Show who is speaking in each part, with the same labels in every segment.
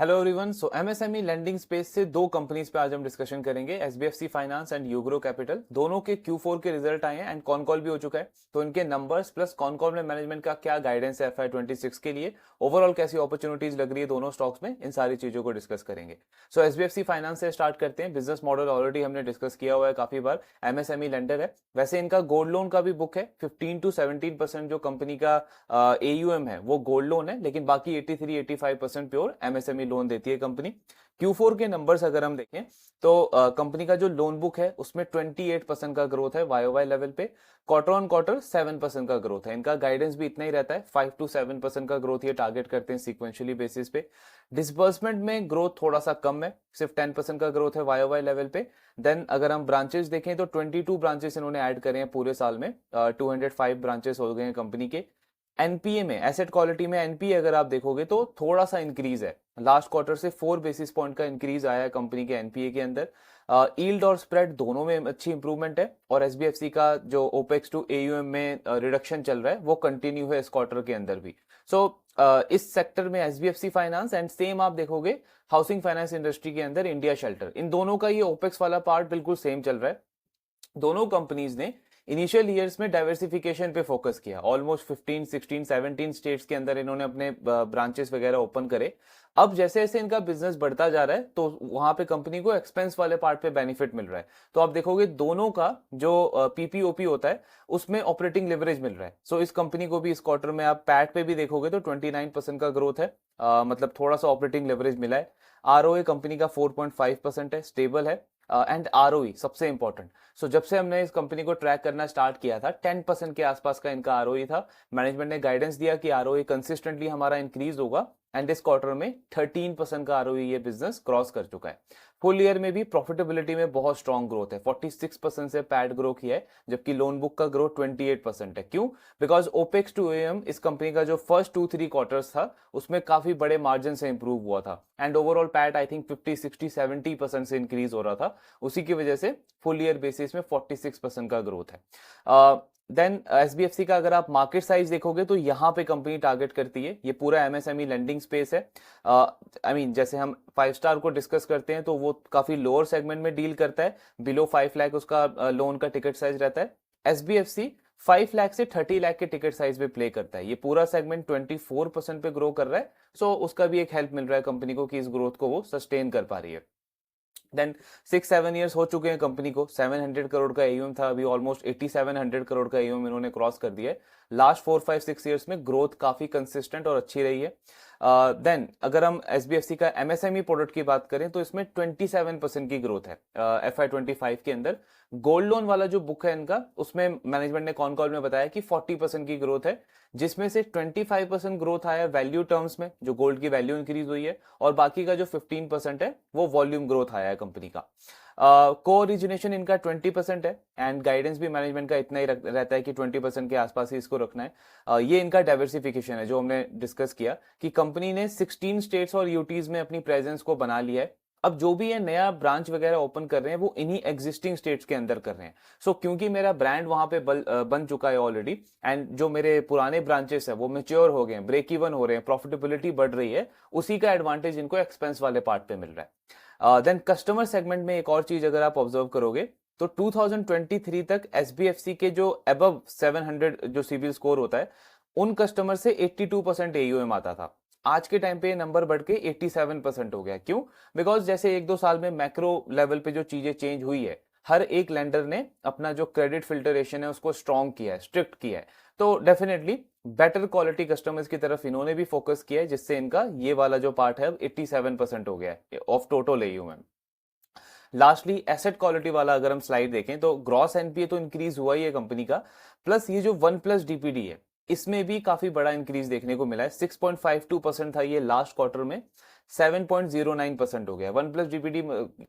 Speaker 1: Hello everyone. So MSME lending space से दो companies पे आज हम डिस्कशन करेंगे, SBFC finance and UGRO capital. दोनों के Q4 के रिजल्ट आए हैं एंड कॉन कॉल भी हो चुका है, तो इनके नंबर्स प्लस कॉन कॉल में मैनेजमेंट का क्या गाइडेंस है FY26 के लिए, ओवरऑल कैसी अपॉर्चुनिटीज लग रही है दोनों स्टॉक्स में, इन सारी चीजों को डिस्कस करेंगे। सो एसबीएफसी फाइनेंस से स्टार्ट करते हैं। बिजनेस मॉडल ऑलरेडी हमने डिस्कस किया हुआ है काफी बार, एमएसएमई लेंडर है। वैसे इनका गोल्ड लोन का भी बुक है, 15 to 17% जो कंपनी का AUM है वो गोल्ड लोन है, लेकिन बाकी 83-85% प्योर एमएसएमई लोन देती है कंपनी। Q4 के नंबर्स अगर हम देखें तो कंपनी का जो लोन बुक है उसमें 28% का ग्रोथ है YOY लेवल पे। क्वार्टर ऑन क्वार्टर 7% का ग्रोथ है। इनका गाइडेंस भी इतना ही रहता है, 5 to 7% का ग्रोथ ये टारगेट करते हैं सिक्वेंशियली बेसिस पे। डिसबर्समेंट में ग्रोथ थोड़ा सा कम है, सिर्फ 10% का ग्रोथ है YOY लेवल पे। देन अगर हम ब्रांचेस देखें तो 22 ब्रांचेस इन्होंने ऐड करे हैं पूरे साल में, 205 ब्रांचेस हो गए हैं कंपनी के। एनपीए में, एसेट क्वालिटी में एनपीए अगर आप देखोगे तो थोड़ा सा इंक्रीज है, लास्ट क्वार्टर से 4 बेसिस पॉइंट का इंक्रीज आया है कंपनी के एनपीए के अंदर। यील्ड और स्प्रेड दोनों में अच्छी इंप्रूवमेंट है, और एसबीएफसी का जो ओपेक्स टू एयूएम में रिडक्शन चल रहा है वो कंटिन्यू है इस क्वार्टर के अंदर भी। सो इस सेक्टर में एसबीएफसी फाइनेंस एंड सेम आप देखोगे हाउसिंग फाइनेंस इंडस्ट्री के अंदर इंडिया शेल्टर, इन दोनों का ये ओपेक्स वाला पार्ट बिल्कुल सेम चल रहा है। दोनों कंपनीज ने इनिशियल ईयर्स में डाइवर्सिफिकेशन पे फोकस किया, ऑलमोस्ट 15, 16, 17 स्टेट्स के अंदर इन्होंने अपने ब्रांचेस वगैरह ओपन करे। अब जैसे जैसे इनका बिजनेस बढ़ता जा रहा है तो वहां पे कंपनी को एक्सपेंस वाले पार्ट पे बेनिफिट मिल रहा है। तो आप देखोगे दोनों का जो पीपीओपी होता है उसमें ऑपरेटिंग लिवरेज मिल रहा है। सो इस कंपनी को भी इस क्वार्टर में आप पैट पे भी देखोगे तो 29% का ग्रोथ है, मतलब थोड़ा सा ऑपरेटिंग लिवरेज मिला है। आरओए कंपनी का 4.5% है, स्टेबल है। एंड आरओई सबसे इंपॉर्टेंट। सो जब से हमने इस कंपनी को ट्रैक करना स्टार्ट किया था 10% के आसपास का इनका आरओई था। मैनेजमेंट ने गाइडेंस दिया कि आरओई कंसिस्टेंटली हमारा इंक्रीज होगा, एंड इस क्वार्टर में 13% का आरओई ये बिजनेस क्रॉस कर चुका है। फुल ईयर में भी प्रॉफिटेबिलिटी में बहुत स्ट्रॉन्ग ग्रोथ है, 46% से पैट ग्रो किया है, जबकि लोन बुक का ग्रोथ 28% है। क्यों? बिकॉज ओपेक्स टू एएम इस कंपनी का जो फर्स्ट 2-3 क्वार्टर्स था उसमें काफी बड़े मार्जिन से इंप्रूव हुआ था, and overall PAT I think 50-60-70% से इंक्रीज हो रहा था। उसी की वजह से फुल ईयर बेसिस में 46% का ग्रोथ है। देन एसबीएफसी का अगर आप मार्केट साइज देखोगे तो यहाँ पे कंपनी टारगेट करती है, ये पूरा एमएसएमई लेंडिंग स्पेस है। आई मीन जैसे हम 5 स्टार को डिस्कस करते हैं तो वो काफी लोअर सेगमेंट में डील करता है, बिलो 5 लाख उसका लोन का टिकट साइज रहता है। एसबीएफसी 5 लाख से 30 लाख के टिकट साइज में प्ले करता है। ये पूरा सेगमेंट 24% पे ग्रो कर रहा है, सो उसका भी एक हेल्प मिल रहा है कंपनी को कि इस ग्रोथ को वो सस्टेन कर पा रही है। देन 6-7 ईयर्स हो चुके हैं कंपनी को, 700 करोड़ का एयूएम था, अभी ऑलमोस्ट 8700 करोड़ का एयूएम इन्होंने क्रॉस कर दिया है। लास्ट 4-5-6 ईयर्स में ग्रोथ काफी कंसिस्टेंट और अच्छी रही है। देन अगर हम एसबीएफसी का एमएसएमई प्रोडक्ट की बात करें तो इसमें 27% की ग्रोथ है FY25 के अंदर। गोल्ड लोन वाला जो बुक है इनका, उसमें मैनेजमेंट ने कॉन कॉल में बताया कि 40% की ग्रोथ है, जिसमें से 25% ग्रोथ आया वैल्यू टर्म्स में, जो गोल्ड की वैल्यू इंक्रीज हुई है, और बाकी का जो 15% है वो वॉल्यूम ग्रोथ आया है कंपनी का। को ओरिजिनेशन इनका 20% है, एंड गाइडेंस भी मैनेजमेंट का इतना ही रहता है कि 20% के आसपास ही इसको रखना है। ये इनका डाइवर्सिफिकेशन है जो हमने डिस्कस किया कि कंपनी ने 16 स्टेट्स और यूटीज में अपनी प्रेजेंस को बना लिया है। अब जो भी ये नया ब्रांच वगैरह ओपन कर रहे हैं वो इन्हीं एग्जिस्टिंग स्टेट्स के अंदर कर रहे हैं। सो क्योंकि मेरा ब्रांड वहां पे बन चुका है ऑलरेडी, एंड जो मेरे पुराने ब्रांचेस है वो मेच्योर हो गए हैं, ब्रेक इवन हो रहे हैं, प्रॉफिटेबिलिटी बढ़ रही है, उसी का एडवांटेज इनको एक्सपेंस वाले पार्ट पे मिल रहा है। देन कस्टमर सेगमेंट में एक और चीज अगर आप ऑब्जर्व करोगे तो 2023 तक एसबीएफसी के जो अबव 700 जो सिविल स्कोर होता है उन कस्टमर से 82% एयूएम आता था। आज के टाइम पे ये नंबर बढ़ के 87% हो गया। क्यों? बिकॉज जैसे 1-2 साल में मैक्रो लेवल पे जो चीजें चेंज हुई है, हर एक लेंडर ने अपना जो क्रेडिट फिल्टरेशन है उसको स्ट्रॉन्ग किया है, स्ट्रिक्ट किया है। तो डेफिनेटली बेटर क्वालिटी कस्टमर्स की तरफ इन्होंने भी फोकस किया है, जिससे इनका ये वाला जो पार्ट है 87% हो गया है of total AUM. Lastly asset quality वाला अगर हम स्लाइड देखें तो ग्रॉस एनपीए तो इंक्रीज हुआ ही है कंपनी का, प्लस ये जो 1+ डीपीडी है इसमें भी काफी बड़ा इंक्रीज देखने को मिला है। 6.52% था ये लास्ट क्वार्टर में, 7.09% हो गया। 1+ डीपीडी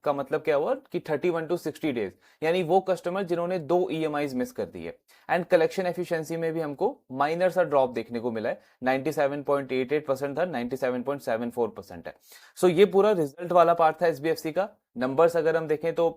Speaker 1: का मतलब क्या हुआ कि 31 to 60 डेज, यानी वो कस्टमर जिन्होंने 2 ईएमआईज मिस कर दी है। एंड कलेक्शन एफिशिएंसी में भी हमको माइनर सा ड्रॉप देखने को मिला है, 97.88% था, 97.74% है। सो ये पूरा रिजल्ट वाला पार्ट था एसबीएफसी का। नंबर्स अगर हम देखें तो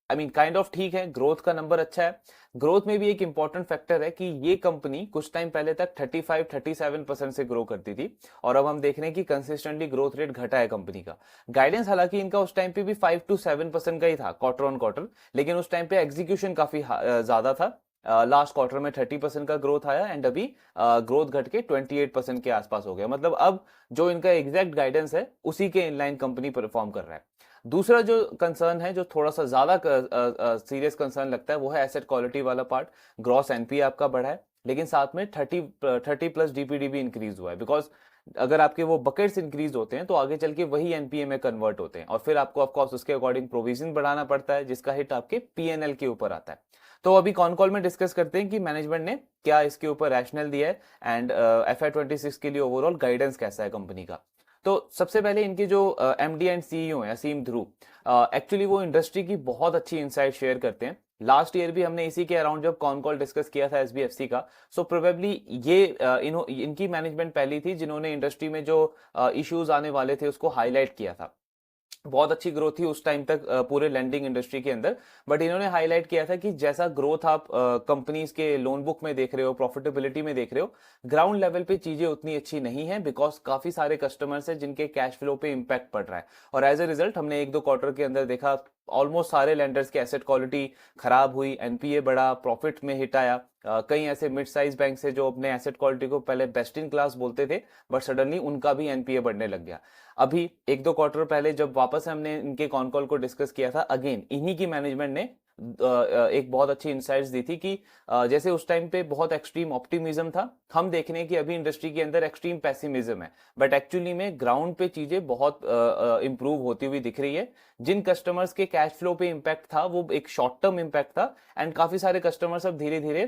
Speaker 1: काइंड ऑफ ठीक है, ग्रोथ का नंबर अच्छा है। ग्रोथ में भी एक इंपॉर्टेंट फैक्टर है कि ये कंपनी कुछ टाइम पहले तक 35-37% से ग्रो करती थी, और अब हम देख रहे हैं कि कंसिस्टेंटली ग्रोथ रेट घटा है कंपनी का। गाइडेंस हालांकि इनका उस टाइम पे भी 5-7% का ही था क्वार्टर ऑन क्वार्टर, लेकिन उस टाइम पे एग्जीक्यूशन काफी ज्यादा था। लास्ट क्वार्टर में 30% का ग्रोथ आया, एंड अभी ग्रोथ घट के 28% के आसपास हो गया। मतलब अब जो इनका एग्जैक्ट गाइडेंस है उसी के इनलाइन कंपनी परफॉर्म कर रहा है। दूसरा जो कंसर्न है, जो थोड़ा सा ज्यादा सीरियस कंसर्न लगता है, वो है एसेट क्वालिटी वाला पार्ट। ग्रॉस एनपीए आपका बढ़ा है, लेकिन साथ में 30+ डीपीडी भी इंक्रीज हुआ है। बिकॉज अगर आपके वो बकेट्स इंक्रीज होते हैं तो आगे चल के वही एनपीए में कन्वर्ट होते हैं, और फिर आपको ऑफकोर्स उसके अकॉर्डिंग प्रोविजन बढ़ाना पड़ता है, जिसका हिट आपके पीएनएल के ऊपर आता है। तो अभी कॉन कॉल में डिस्कस करते हैं कि मैनेजमेंट ने क्या इसके ऊपर रैशनल दिया है, एंड FY26 के लिए ओवरऑल गाइडेंस कैसा है कंपनी का। तो सबसे पहले इनके जो एमडी एंड सीईओ हैं असीम ध्रुव, एक्चुअली वो इंडस्ट्री की बहुत अच्छी इंसाइट शेयर करते हैं। लास्ट ईयर भी हमने इसी के अराउंड जब कॉन कॉल डिस्कस किया था एसबीएफसी का, सो प्रोबेबली ये इनकी मैनेजमेंट पहली थी जिन्होंने इंडस्ट्री में जो इश्यूज आने वाले थे उसको हाईलाइट किया था। बहुत अच्छी ग्रोथ थी उस टाइम तक पूरे लैंडिंग इंडस्ट्री के अंदर, बट इन्होंने हाईलाइट किया था कि जैसा ग्रोथ आप कंपनीज के लोन बुक में देख रहे हो, प्रॉफिटेबिलिटी में देख रहे हो, ग्राउंड लेवल पे चीजें उतनी अच्छी नहीं है, बिकॉज काफी सारे कस्टमर्स हैं जिनके कैश फ्लो पे इंपैक्ट पड़ रहा है। और एज ए रिजल्ट हमने 1-2 क्वार्टर के अंदर देखा ऑलमोस्ट सारे लेंडर्स की एसेट क्वालिटी खराब हुई, एनपीए बढ़ा, प्रॉफिट में हिट आया। कई ऐसे मिड साइज बैंक है जो अपने एसेट क्वालिटी को पहले बेस्ट इन क्लास बोलते थे, बट सडनली उनका भी एनपीए बढ़ने लग गया। अभी 1-2 क्वार्टर पहले जब वापस हमने इनके कॉन कॉल को डिस्कस किया था, अगेन इन्हीं की मैनेजमेंट ने एक बहुत अच्छी इंसाइट्स दी थी कि जैसे उस टाइम पे बहुत एक्सट्रीम ऑप्टिमिज्म था, हम देख रहे हैं कि अभी इंडस्ट्री के अंदर एक्सट्रीम पेसिमिज्म है, बट एक्चुअली में ग्राउंड पे चीजें बहुत इंप्रूव होती हुई दिख रही है। जिन कस्टमर्स के कैश फ्लो पे इंपैक्ट था वो एक शॉर्ट टर्म इंपैक्ट था, एंड काफी सारे कस्टमर्स अब धीरे धीरे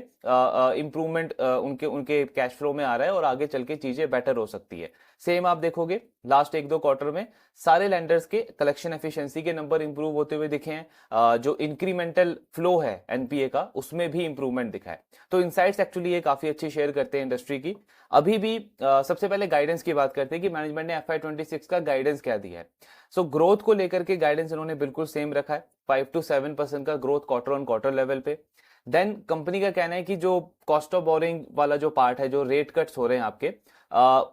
Speaker 1: इंप्रूवमेंट उनके उनके कैश फ्लो में आ रहा है, और आगे चल के चीजें बेटर हो सकती है। सेम आप देखोगे लास्ट 1-2 क्वार्टर में सारे लैंडर्स के कलेक्शन एफिशिएंसी के नंबर इंप्रूव होते हुए दिखे हैं। जो इंक्रीमेंटल फ्लो है एनपीए का उसमें भी इंप्रूवमेंट दिखा है। तो इनसाइट्स एक्चुअली ये काफी अच्छी शेयर करते हैं इंडस्ट्री की। अभी भी सबसे पहले गाइडेंस की बात करते हैं कि मैनेजमेंट ने FY26 का गाइडेंस क्या दिया है। सो ग्रोथ को लेकर के गाइडेंस इन्होंने बिल्कुल सेम रखा है, 5-7% का growth quarter on quarter level पे। देन कंपनी का कहना है कि जो कॉस्ट ऑफ बोरिंग वाला जो पार्ट है, जो रेट कट्स हो रहे हैं आपके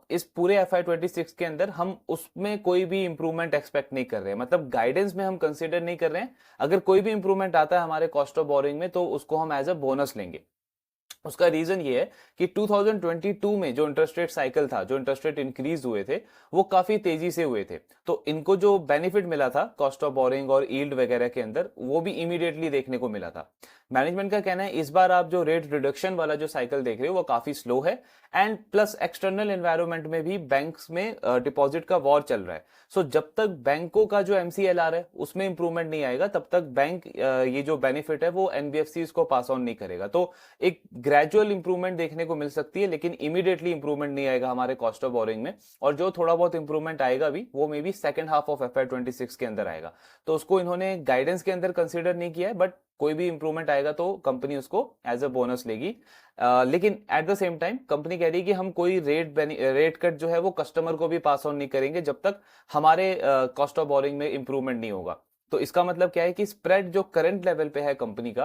Speaker 1: इस पूरे FY26 के अंदर, हम उसमें कोई भी इंप्रूवमेंट एक्सपेक्ट नहीं कर रहे हैं। मतलब गाइडेंस में हम कंसीडर नहीं कर रहे हैं, अगर कोई भी इंप्रूवमेंट आता है हमारे कॉस्ट ऑफ बोरिंग में तो उसको हम एज अ बोनस लेंगे। उसका रीजन ये है कि 2022 में जो इंटरेस्ट रेट साइकिल था, जो इंटरेस्ट रेट इंक्रीज हुए थे, वो काफी तेजी से हुए थे, तो इनको जो बेनिफिट मिला था कॉस्ट ऑफ बोरिंग और यील्ड वगैरह के अंदर, वो भी इमीडिएटली देखने को मिला था। मैनेजमेंट का कहना है इस बार आप जो रेट रिडक्शन वाला जो साइकिल देख रहे हो वो काफी स्लो है, एंड प्लस एक्सटर्नल एनवायरनमेंट में भी बैंक्स में डिपॉजिट का वॉर चल रहा है। सो जब तक बैंकों का जो MCLR है उसमें इंप्रूवमेंट नहीं आएगा, तब तक बैंक ये जो बेनिफिट है वो NBFCs को पास ऑन नहीं करेगा। तो एक ग्रेजुअल इंप्रूवमेंट देखने को मिल सकती है, लेकिन इमीडिएटली इंप्रूवमेंट नहीं आएगा हमारे कॉस्ट ऑफ बोरिंग में, और जो थोड़ा बहुत इंप्रूवमेंट आएगा भी वो may be second half of FY26 के अंदर आएगा। तो उसको इन्होंने गाइडेंस के अंदर कंसिडर नहीं किया है, बट कोई भी इंप्रूवमेंट आएगा तो कंपनी उसको एज अ बोनस लेगी। लेकिन at the same time company कह रही है कि हम कोई रेट कट जो है वो कस्टमर को भी पास ऑन नहीं करेंगे जब तक हमारे कॉस्ट ऑफ बोरिंग में इंप्रूवमेंट नहीं होगा। तो इसका मतलब क्या है कि स्प्रेड जो करंट लेवल पे है कंपनी का,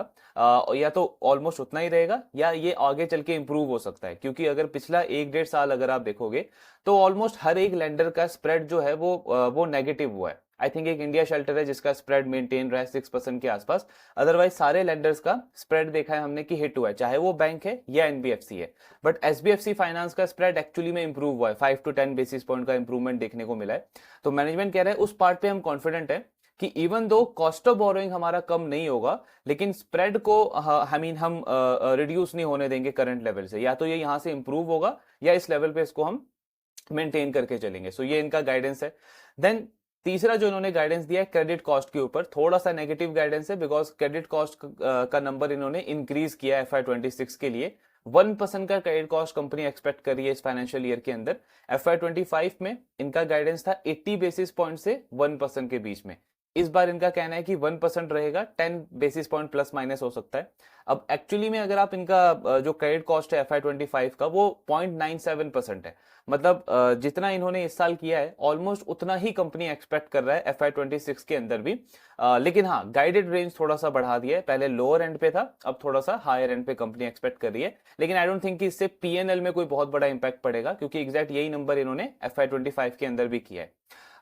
Speaker 1: या तो ऑलमोस्ट उतना ही रहेगा या ये आगे चल के इंप्रूव हो सकता है, क्योंकि अगर पिछला 1-1.5 साल अगर आप देखोगे तो ऑलमोस्ट हर एक लेंडर का स्प्रेड जो है वो नेगेटिव हुआ है। आई थिंक एक इंडिया शेल्टर है जिसका स्प्रेड मेंटेन रहा है 6% के आसपास, अदरवाइज सारे लेंडर्स का स्प्रेड देखा है हमने कि हिट हुआ है, चाहे वो बैंक है या एनबीएफसी है। बट एसबीएफसी फाइनेंस का स्प्रेड एक्चुअली में इंप्रूव हुआ है, 5-10 बेसिस पॉइंट का इंप्रूवमेंट देखने को मिला है। तो मैनेजमेंट कह रहा है उस पार्ट पे हम कॉन्फिडेंट है कि even though cost of borrowing हमारा कम नहीं होगा, लेकिन स्प्रेड को हम रिड्यूस नहीं होने देंगे करंट लेवल से, या तो ये यहां से इंप्रूव होगा या इस लेवल पे इसको हम मेंटेन करके चलेंगे। सो ये इनका गाइडेंस है। देन तीसरा जो इन्होंने गाइडेंस दिया है क्रेडिट कॉस्ट के ऊपर, थोड़ा सा नेगेटिव गाइडेंस है, बिकॉज क्रेडिट कॉस्ट का नंबर इन्होंने इंक्रीज किया है FY26 के लिए। 1% का क्रेडिट कॉस्ट कंपनी एक्सपेक्ट कर रही है इस फाइनेंशियल ईयर के अंदर। FY25 में इनका गाइडेंस था 80 बेसिस पॉइंट से 1% के बीच में, इस बार इनका कहना है कि 1% रहेगा, 10 बेसिस पॉइंट प्लस माइनस हो सकता है। अब एक्चुअली में अगर आप इनका जो क्रेडिट कॉस्ट है FY25 का वो 0.97% है। मतलब जितना इन्होंने इस साल किया है ऑलमोस्ट उतना ही कंपनी एक्सपेक्ट कर रहा है FY26 के अंदर भी। लेकिन हाँ, गाइडेड रेंज थोड़ा सा बढ़ा दिया है, पहले लोअर एंड पे था, अब थोड़ा सा हायर एंड पे कंपनी एक्सपेक्ट कर रही है। लेकिन आई डोंट थिंक कि इससे पीएनएल में कोई बहुत बड़ा इंपैक्ट पड़ेगा, क्योंकि एग्जैक्ट यही नंबर इन्होंने FY25 के अंदर भी किया है।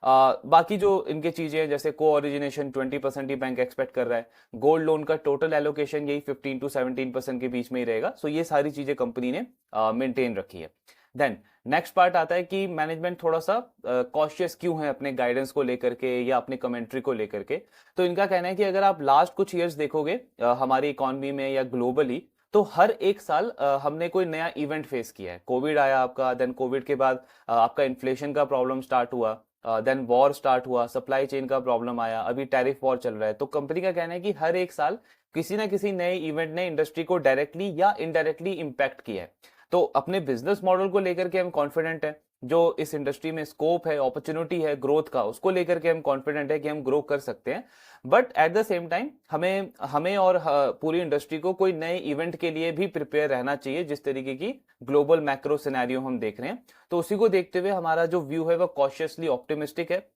Speaker 1: बाकी जो इनके चीजें हैं, जैसे को ओरिजिनेशन 20% ही बैंक एक्सपेक्ट कर रहा है, गोल्ड लोन का टोटल एलोकेशन यही 15 to 17% के बीच में ही रहेगा। सो ये सारी चीजें कंपनी ने मेंटेन रखी है। देन नेक्स्ट पार्ट आता है कि मैनेजमेंट थोड़ा सा कॉशियस क्यों है अपने गाइडेंस को लेकर के या अपने कमेंट्री को लेकर के। तो इनका कहना है कि अगर आप लास्ट कुछ ईयर्स देखोगे हमारी इकोनॉमी में या ग्लोबली, तो हर एक साल हमने कोई नया इवेंट फेस किया है। कोविड आया आपका, देन कोविड के बाद आपका इन्फ्लेशन का प्रॉब्लम स्टार्ट हुआ, देन वॉर स्टार्ट हुआ, सप्लाई चेन का प्रॉब्लम आया, अभी टैरिफ वॉर चल रहा है। तो कंपनी का कहना है कि हर एक साल किसी ना किसी नए इवेंट ने इंडस्ट्री को डायरेक्टली या इनडायरेक्टली इंपैक्ट किया है। तो अपने बिजनेस मॉडल को लेकर के हम कॉन्फिडेंट है, जो इस इंडस्ट्री में स्कोप है, अपॉर्चुनिटी है ग्रोथ का, उसको लेकर के हम कॉन्फिडेंट है कि हम ग्रो कर सकते हैं। But at the same time हमें हमें और पूरी इंडस्ट्री को कोई नए इवेंट के लिए भी प्रिपेयर रहना चाहिए, जिस तरीके की ग्लोबल मैक्रो सिनेरियो हम देख रहे हैं। तो उसी को देखते हुए हमारा जो व्यू है वो कॉशियसली ऑप्टिमिस्टिक है।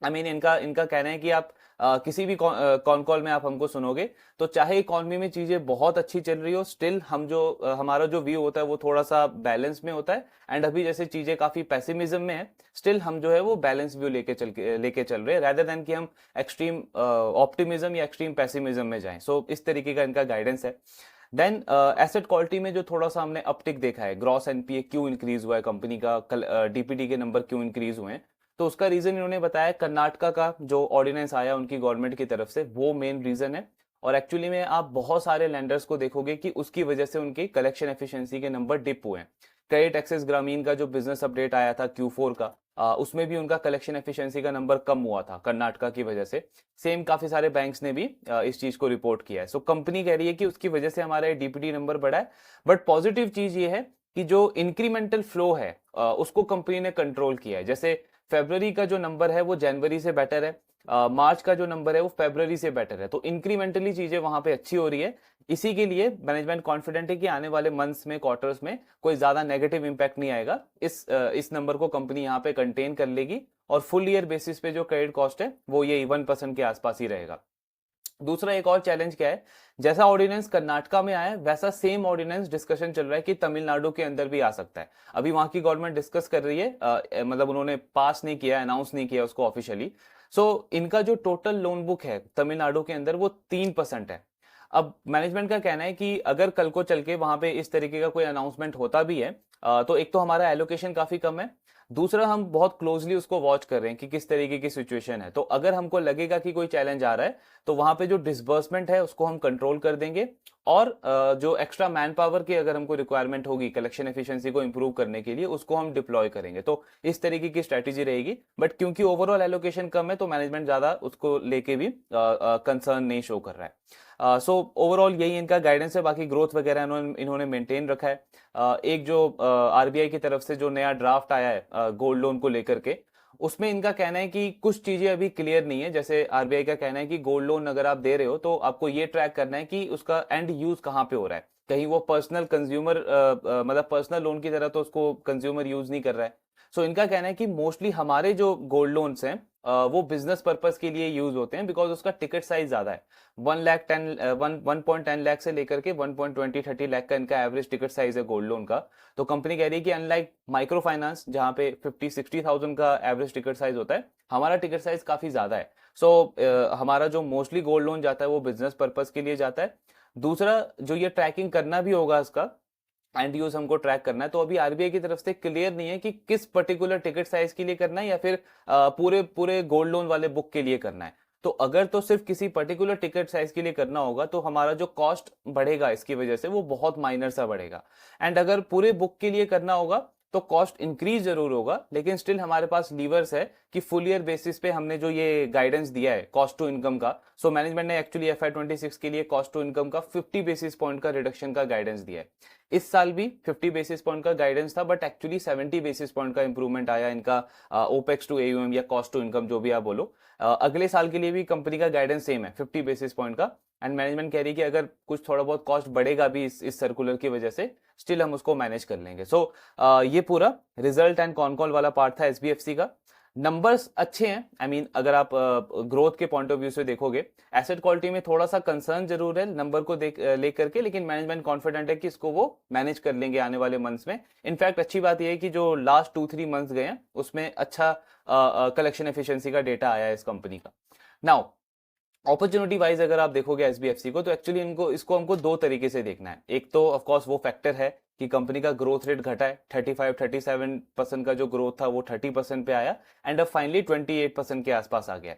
Speaker 1: आई मीन इनका कहना है कि आप किसी भी कॉन कॉल में आप हमको सुनोगे तो चाहे इकोनॉमी में चीजें बहुत अच्छी चल रही हो, स्टिल हम जो हमारा जो व्यू होता है वो थोड़ा सा बैलेंस में होता है। एंड अभी जैसे चीजें काफी पेसिमिज्म में है, स्टिल हम जो है वो बैलेंस व्यू लेके चल रहे हैं, रेदर देन कि हम एक्सट्रीम ऑप्टिमिज्म या एक्सट्रीम पेसिमिज्म में जाएं। सो इस तरीके का इनका गाइडेंस है। देन एसेट क्वालिटी में जो थोड़ा सा हमने अपटिक देखा है, ग्रॉस एनपीए क्यों इंक्रीज हुआ है कंपनी का, डीपीडी के नंबर क्यों इंक्रीज हुए हैं, तो उसका रीजन इन्होंने बताया कर्नाटका का जो ऑर्डिनेंस आया उनकी गवर्नमेंट की तरफ से, वो मेन रीजन है। और एक्चुअली में आप बहुत सारे लैंडर्स को देखोगे कि उसकी वजह से उनकी कलेक्शन एफिशिएंसी के नंबर डिप हुए हैं। क्रेडिट एक्सेस ग्रामीण का जो बिजनेस अपडेट आया था Q4 का, उसमें भी उनका कलेक्शन एफिशिएंसी का नंबर कम हुआ था कर्नाटका की वजह से। सेम काफी सारे बैंक्स ने भी इस चीज को रिपोर्ट किया है। सो कंपनी कह रही है कि उसकी वजह से हमारा डीपीडी नंबर बढ़ा है। बट पॉजिटिव चीज ये है कि जो इंक्रीमेंटल फ्लो है उसको कंपनी ने कंट्रोल किया है। जैसे फरवरी का जो नंबर है वो जनवरी से बेटर है, मार्च का जो नंबर है वो फरवरी से बेटर है। तो इंक्रीमेंटली चीजें वहां पे अच्छी हो रही है। इसी के लिए मैनेजमेंट कॉन्फिडेंट है कि आने वाले मंथ्स में, क्वार्टर्स में कोई ज्यादा नेगेटिव इंपैक्ट नहीं आएगा। इस नंबर को कंपनी यहाँ पे कंटेन कर लेगी और फुल ईयर बेसिस पे जो क्रेडिट कॉस्ट है वो ये 1% के आसपास ही रहेगा। दूसरा एक और चैलेंज क्या है, जैसा ऑर्डिनेंस कर्नाटका में आया है वैसा सेम ऑर्डिनेंस डिस्कशन चल रहा है कि तमिलनाडु के अंदर भी आ सकता है। अभी वहां की गवर्नमेंट डिस्कस कर रही है, मतलब उन्होंने पास नहीं किया, अनाउंस नहीं किया उसको ऑफिशियली। सो इनका जो टोटल लोन बुक है तमिलनाडु के अंदर वो 3% है। अब मैनेजमेंट का कहना है कि अगर कल को चल के वहां पे इस तरीके का कोई अनाउंसमेंट होता भी है, तो एक तो हमारा एलोकेशन काफी कम है, दूसरा हम बहुत क्लोजली उसको वॉच कर रहे हैं कि किस तरीके की सिचुएशन है। तो अगर हमको लगेगा कि कोई चैलेंज आ रहा है तो वहां पे जो डिसबर्समेंट है उसको हम कंट्रोल कर देंगे, और जो एक्स्ट्रा मैन पावर की अगर हमको रिक्वायरमेंट होगी कलेक्शन एफिशिएंसी को इंप्रूव करने के लिए उसको हम डिप्लॉय करेंगे। तो इस तरीके की स्ट्रेटेजी रहेगी। बट क्योंकि ओवरऑल एलोकेशन कम है तो मैनेजमेंट ज्यादा उसको लेके भी कंसर्न नहीं शो कर रहा है। सो ओवरऑल यही इनका गाइडेंस है। बाकी ग्रोथ वगैरह इन्होंने मेंटेन रखा है। एक जो आरबीआई की तरफ से जो नया ड्राफ्ट आया है गोल्ड लोन को लेकर के, उसमें इनका कहना है कि कुछ चीजें अभी क्लियर नहीं है। जैसे आरबीआई का कहना है कि गोल्ड लोन अगर आप दे रहे हो तो आपको ये ट्रैक करना है कि उसका एंड यूज कहाँ पे हो रहा है, कहीं वो पर्सनल कंज्यूमर मतलब पर्सनल लोन की तरह तो उसको कंज्यूमर यूज नहीं कर रहा है। सो इनका कहना है कि मोस्टली हमारे जो गोल्ड लोन्स हैं वो बिजनेस पर्पस के लिए यूज होते हैं, बिकॉज उसका टिकट साइज ज्यादा है। 1.10 लाख से लेकर के 1.20-30 लाख का इनका एवरेज टिकट साइज है गोल्ड लोन का। तो कंपनी कह रही है कि अनलाइक माइक्रो फाइनेंस जहां पे 50-60,000 का एवरेज टिकट साइज होता है, हमारा टिकट साइज काफी ज्यादा है। सो हमारा जो मोस्टली गोल्ड लोन जाता है वो बिजनेस पर्पस के लिए जाता है। दूसरा जो ये ट्रैकिंग करना भी होगा इसका एंड यूज हमको ट्रैक करना है, तो अभी आरबीआई की तरफ से क्लियर नहीं है कि किस पर्टिकुलर टिकट साइज के लिए करना है या फिर पूरे पूरे गोल्ड लोन वाले बुक के लिए करना है। तो अगर तो सिर्फ किसी पर्टिकुलर टिकट साइज के लिए करना होगा तो हमारा जो कॉस्ट बढ़ेगा इसकी वजह से वो बहुत माइनर सा बढ़ेगा। एंड अगर पूरे बुक के लिए करना होगा तो कॉस्ट इंक्रीज जरूर होगा, लेकिन स्टिल हमारे पास लीवर्स है कि फुल ईयर बेसिस पे हमने जो ये गाइडेंस दिया है कॉस्ट टू इनकम का, सो मैनेजमेंट ने एक्चुअली FY26 के लिए कॉस्ट टू इनकम का 50 बेसिस पॉइंट का रिडक्शन का गाइडेंस दिया है। इस साल भी 50 बेसिस पॉइंट का गाइडेंस था, बट एक्चुअली 70 बेसिस पॉइंट का इंप्रूवमेंट आया इनका ओपेक्स टू AUM या कॉस्ट टू इनकम जो भी आप बोलो। अगले साल के लिए भी कंपनी का गाइडेंस सेम है 50 बेसिस पॉइंट का, एंड मैनेजमेंट कह रही है कि अगर कुछ थोड़ा बहुत कॉस्ट बढ़ेगा भी इस सर्कुलर की वजह से, स्टिल हम उसको मैनेज कर लेंगे। सो ये पूरा रिजल्ट एंड कॉन कॉल वाला पार्ट था SBFC का। नंबर्स अच्छे हैं, आई मीन अगर आप ग्रोथ के पॉइंट ऑफ व्यू से देखोगे, एसेट क्वालिटी में थोड़ा सा कंसर्न जरूर है नंबर को देख लेकर के, लेकिन मैनेजमेंट कॉन्फिडेंट है कि इसको वो मैनेज कर लेंगे आने वाले मंथ्स में। इनफैक्ट अच्छी बात यह है कि जो लास्ट 2-3 मंथ्स गए हैं उसमें अच्छा कलेक्शन एफिशिएंसी का डेटा आया है इस कंपनी का। नाउ अपॉर्चुनिटी वाइज अगर आप देखोगे SBFC को, तो एक्चुअली इसको हमको दो तरीके से देखना है। एक तो ऑफ कोर्स वो फैक्टर है कि कंपनी का ग्रोथ रेट घटा है, 35-37% का जो ग्रोथ था वो 30% पे आया, एंड अब फाइनली 28% के आसपास आ गया।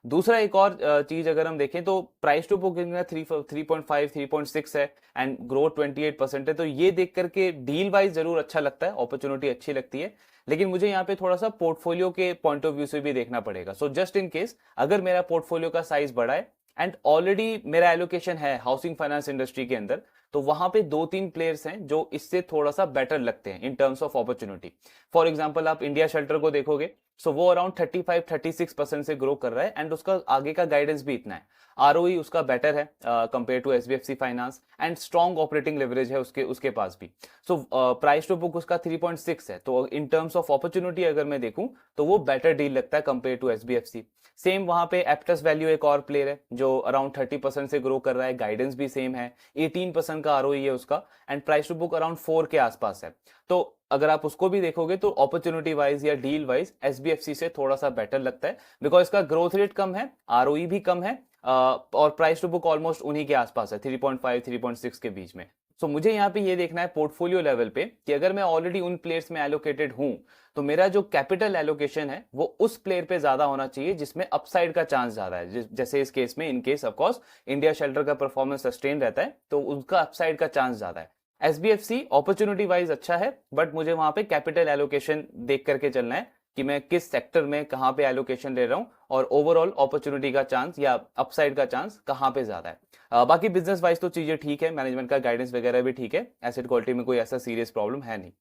Speaker 1: दूसरा एक और चीज अगर हम देखें तो प्राइस टू बुक इनका 3.5 3.6 है एंड ग्रोथ 28% है, तो ये देख करके डील वाइज जरूर अच्छा लगता है, अपॉर्चुनिटी अच्छी लगती है, लेकिन मुझे यहाँ पे थोड़ा सा पोर्टफोलियो के पॉइंट ऑफ व्यू से भी देखना पड़ेगा। सो जस्ट इन केस अगर मेरा पोर्टफोलियो का साइज बड़ा है एंड ऑलरेडी मेरा एलोकेशन है हाउसिंग फाइनेंस इंडस्ट्री के अंदर, तो वहां पे 2-3 प्लेयर्स हैं जो इससे थोड़ा सा बेटर लगते हैं in terms of opportunity. For example आप इंडिया शेल्टर को देखोगे, सो वो अराउंड 35-36% से ग्रो कर रहा है एंड उसका आगे का गाइडेंस भी इतना है। ROE उसका बेटर है compare to SBFC finance, and strong operating leverage है उसके पास भी। सो प्राइस टू बुक उसका 3.6 है, तो इन टर्म्स ऑफ अपॉर्चुनिटी अगर मैं देखूं तो वो बेटर डील लगता है कंपेयर टू SBFC। सेम वहां पे एप्टस वैल्यू एक और प्लेयर है जो अराउंड 30% से ग्रो कर रहा है, गाइडेंस भी सेम है, 18% का ROE है उसका, and price to book around 4 के आसपास है। तो अगर आप उसको भी देखोगे तो अपॉर्चुनिटी वाइज या डील वाइज SBFC से थोड़ा सा बेटर लगता है, बिकॉज इसका ग्रोथ रेट कम है, ROE भी कम है, और प्राइस टू बुक ऑलमोस्ट उन्हीं के आसपास है, 3.5-3.6 के बीच में। सो मुझे यहाँ पे ये देखना है पोर्टफोलियो लेवल पे कि अगर मैं ऑलरेडी उन प्लेयर्स में एलोकेटेड हूं, तो मेरा जो कैपिटल एलोकेशन है वो उस प्लेयर पे ज्यादा होना चाहिए जिसमें अपसाइड का चांस ज्यादा है। जैसे इस केस में, in case of course India shelter का परफॉर्मेंस सस्टेन रहता है तो उसका अपसाइड का चांस ज्यादा है। SBFC अपॉर्चुनिटी वाइज अच्छा है, बट मुझे वहां पे कैपिटल एलोकेशन देख करके चलना है कि मैं किस सेक्टर में कहां पे एलोकेशन ले रहा हूं, और ओवरऑल अपॉर्चुनिटी का चांस या अपसाइड का चांस कहां पे ज्यादा है। बाकी बिजनेस वाइज तो चीजें ठीक है, मैनेजमेंट का गाइडेंस वगैरह भी ठीक है, एसेट क्वालिटी में कोई ऐसा सीरियस प्रॉब्लम है नहीं।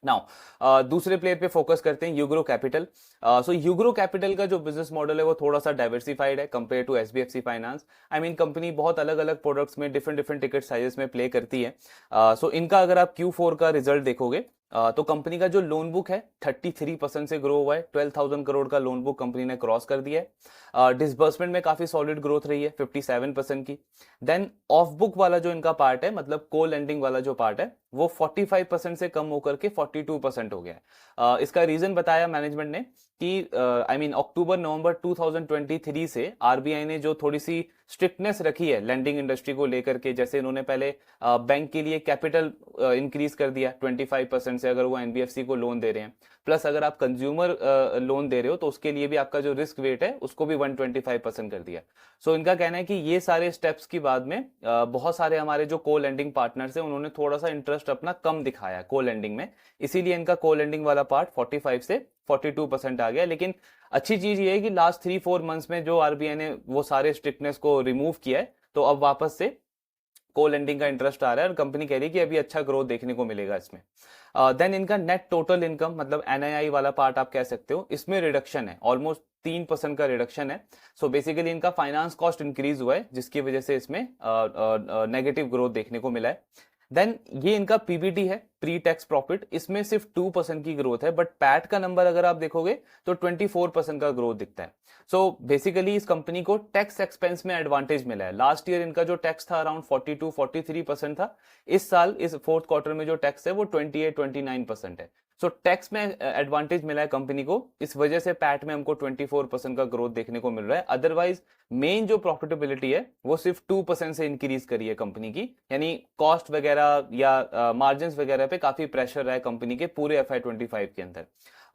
Speaker 1: नाउ दूसरे प्लेयर पे फोकस करते हैं, यूग्रो कैपिटल। सो यूग्रो कैपिटल का जो बिजनेस मॉडल है वो थोड़ा सा डाइवर्सिफाइड है compare to SBFC finance. I mean company बहुत अलग अलग प्रोडक्ट्स में डिफरेंट डिफरेंट टिकट साइजेस में प्ले करती है। सो इनका अगर आप Q4 का रिजल्ट देखोगे, तो कंपनी का जो लोन बुक है 33% से ग्रो हुआ है, 12,000 करोड़ का लोन बुक कंपनी ने क्रॉस कर दिया है। डिसबर्समेंट में काफी सॉलिड ग्रोथ रही है 57% की। देन ऑफ बुक वाला जो इनका पार्ट है, मतलब को लेंडिंग वाला जो पार्ट है, वो 45% से कम होकर के 42% हो गया है। इसका रीजन बताया मैनेजमेंट ने कि आई मीन अक्टूबर नवंबर 2023 से RBI ने जो थोड़ी सी स्ट्रिक्टनेस रखी है लेंडिंग इंडस्ट्री को लेकर के, जैसे इन्होंने पहले बैंक के लिए कैपिटल इंक्रीज कर दिया 25% से अगर वो NBFC को लोन दे रहे हैं, प्लस अगर आप कंज्यूमर लोन दे रहे हो तो उसके लिए भी आपका जो रिस्क वेट है उसको भी 125% कर दिया। सो इनका कहना है कि ये सारे स्टेप्स के बाद में बहुत सारे हमारे जो को लेंडिंग पार्टनर्स हैं उन्होंने थोड़ा सा इंटरेस्ट अपना कम दिखाया को लेंडिंग में, इसीलिए इनका को लेंडिंग वाला पार्ट 45 से 42% आ गया। लेकिन अच्छी चीज ये है कि लास्ट 3-4 मंथ्स में जो RBI ने वो सारे स्ट्रिक्टनेस को रिमूव किया है, तो अब वापस से को लेंडिंग का इंटरेस्ट आ रहा है और कंपनी कह रही है कि अभी अच्छा ग्रोथ देखने को मिलेगा इसमें। देन इनका नेट टोटल इनकम, मतलब NII वाला पार्ट आप कह सकते हो, इसमें रिडक्शन है, ऑलमोस्ट 3% का रिडक्शन है। सो बेसिकली इनका फाइनेंस कॉस्ट इंक्रीज हुआ है जिसकी वजह से इसमें नेगेटिव ग्रोथ देखने को मिला है। देन ये इनका PBT है, प्री टैक्स प्रॉफिट, इसमें सिर्फ 2% की ग्रोथ है, बट पैट का नंबर अगर आप देखोगे तो 24% का ग्रोथ दिखता है। सो बेसिकली इस कंपनी को टैक्स एक्सपेंस में एडवांटेज मिला है। लास्ट ईयर इनका जो टैक्स था अराउंड 42-43% था, इस साल इस फोर्थ क्वार्टर में जो टैक्स है वो 28-29% है। सो टैक्स में एडवांटेज मिला है कंपनी को, इस वजह से पैट में हमको 24% का ग्रोथ देखने को मिल रहा है। अदरवाइज मेन जो प्रॉफिटेबिलिटी है वो सिर्फ 2% से इंक्रीज करी है कंपनी की, यानी कॉस्ट वगैरह या मार्जिन वगैरह पे काफी प्रेशर रहा है कंपनी के पूरे FY25 के अंदर।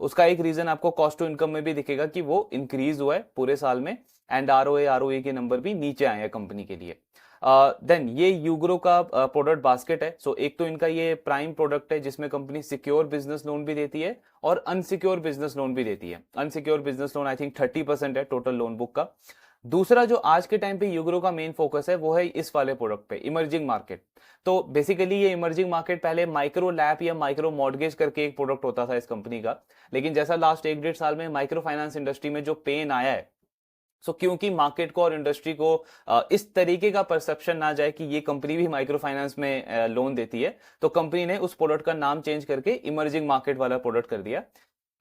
Speaker 1: उसका एक रीजन आपको कॉस्ट टू इनकम में भी दिखेगा कि वो इंक्रीज हुआ है पूरे साल में, एंड ROA ROE के नंबर भी नीचे आए हैं कंपनी के लिए। देन ये यूग्रो का प्रोडक्ट बास्केट है। सो एक तो इनका ये प्राइम प्रोडक्ट है जिसमें कंपनी सिक्योर बिजनेस लोन भी देती है और अनसिक्योर बिजनेस लोन भी देती है। Unsecure business loan I think 30% है टोटल लोन बुक का। दूसरा जो आज के टाइम पे यूग्रो का मेन फोकस है वो है इस वाले प्रोडक्ट पे, इमर्जिंग मार्केट। तो बेसिकली ये इमर्जिंग मार्केट पहले माइक्रो लैप या माइक्रो मॉर्गेज करके एक प्रोडक्ट होता था इस कंपनी का, लेकिन जैसा लास्ट 1-1.5 साल में माइक्रो फाइनेंस इंडस्ट्री में जो पेन आया है, सो क्योंकि मार्केट को और इंडस्ट्री को इस तरीके का परसेप्शन ना जाए कि ये कंपनी भी माइक्रो फाइनेंस में लोन देती है, तो कंपनी ने उस प्रोडक्ट का नाम चेंज करके इमर्जिंग मार्केट वाला प्रोडक्ट कर दिया।